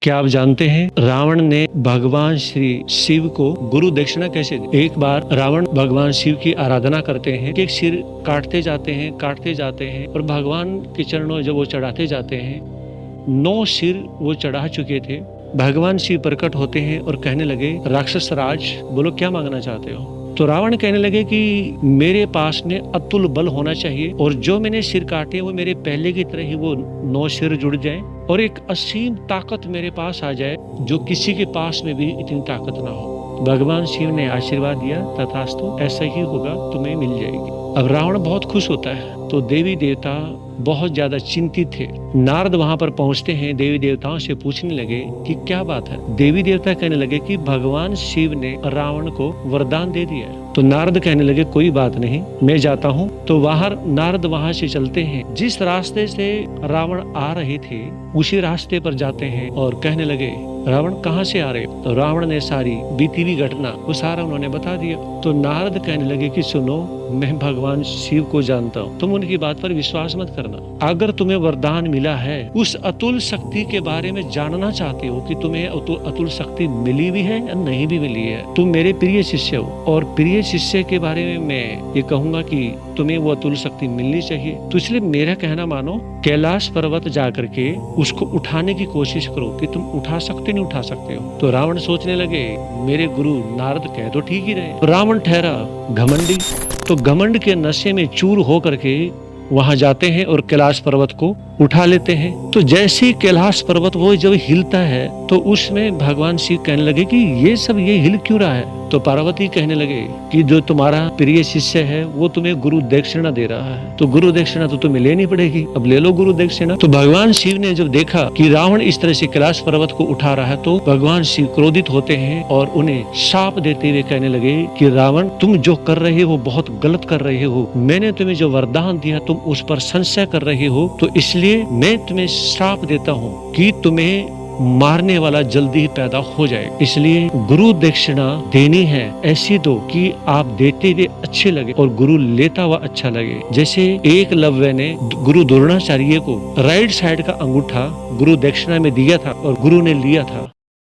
क्या आप जानते हैं रावण ने भगवान श्री शिव को गुरु दक्षिणा कैसे दी? एक बार रावण भगवान शिव की आराधना करते हैं कि एक सिर काटते जाते हैं और भगवान के चरणों जब वो चढ़ाते जाते हैं 9 सिर वो चढ़ा चुके थे। भगवान शिव प्रकट होते हैं और कहने लगे, राक्षस राज बोलो क्या मांगना चाहते हो? तो रावण कहने लगे कि मेरे पास में अतुल बल होना चाहिए और जो मैंने सिर काटे वो मेरे पहले की तरह ही वो 9 सिर जुड़ जाएं और एक असीम ताकत मेरे पास आ जाए जो किसी के पास में भी इतनी ताकत ना हो। भगवान शिव ने आशीर्वाद दिया, तथास्तु ऐसा ही होगा, तुम्हें मिल जाएगी। अब रावण बहुत खुश होता है तो देवी देवता बहुत ज्यादा चिंतित थे। नारद वहां पर पहुंचते हैं, देवी देवताओं से पूछने लगे कि क्या बात है। देवी देवता कहने लगे कि भगवान शिव ने रावण को वरदान दे दिया है। तो नारद कहने लगे कोई बात नहीं, मैं जाता हूँ। तो नारद वहां से चलते हैं, जिस रास्ते से रावण आ रहे थे उसी रास्ते पर जाते हैं और कहने लगे रावण कहाँ से आ रहे? तो रावण ने सारी बीती हुई घटना वो सारा उन्होंने बता दिया। तो नारद कहने लगे कि सुनो, मैं भगवान शिव को जानता हूँ, तुम उनकी बात पर विश्वास मत करना। अगर तुम्हें वरदान मिला है, उस अतुल शक्ति के बारे में जानना चाहते हो कि तुम्हें अतुल शक्ति मिली भी है या नहीं भी मिली है, तुम मेरे प्रिय शिष्य हो और प्रिय शिष्य के बारे में मैं ये कहूंगा कि तुम्हें वो अतुल शक्ति मिलनी चाहिए। तो इसलिए मेरा कहना मानो, कैलाश पर्वत जाकर के उसको उठाने की कोशिश करो कि तुम उठा सकते नहीं उठा सकते हो। तो रावण सोचने लगे मेरे गुरु नारद कह तो ठीक ही रहे। रावण ठहरा घमंडी, तो घमंड के नशे में चूर हो करके वहां जाते हैं और कैलाश पर्वत को उठा लेते हैं। तो जैसे ही कैलाश पर्वत वो जब हिलता है तो उसमें भगवान शिव कहने लगे कि ये हिल क्यों रहा है? तो पार्वती कहने लगे कि जो तुम्हारा प्रिय शिष्य है वो तुम्हें गुरु दक्षिणा दे रहा है, तो गुरु दक्षिणा तो तुम्हें लेनी पड़ेगी, अब ले लो गुरु दक्षिणा। तो भगवान शिव ने जब देखा कि रावण इस तरह से कैलाश पर्वत को उठा रहा है तो भगवान शिव क्रोधित होते हैं और उन्हें शाप देते हुए कहने लगे कि रावण तुम जो कर रहे हो बहुत गलत कर रहे हो। मैंने तुम्हें जो वरदान दिया तुम उस पर संशय कर रहे हो, तो इसलिए मैं तुम्हें श्राप देता हूँ कि तुम्हें मारने वाला जल्दी ही पैदा हो जाए। इसलिए गुरु दक्षिणा देनी है ऐसी दो कि आप देते हुए अच्छे लगे और गुरु लेता हुआ अच्छा लगे। जैसे एकलव्य ने गुरु द्रोणाचार्य को राइट साइड का अंगूठा गुरु दक्षिणा में दिया था और गुरु ने लिया था।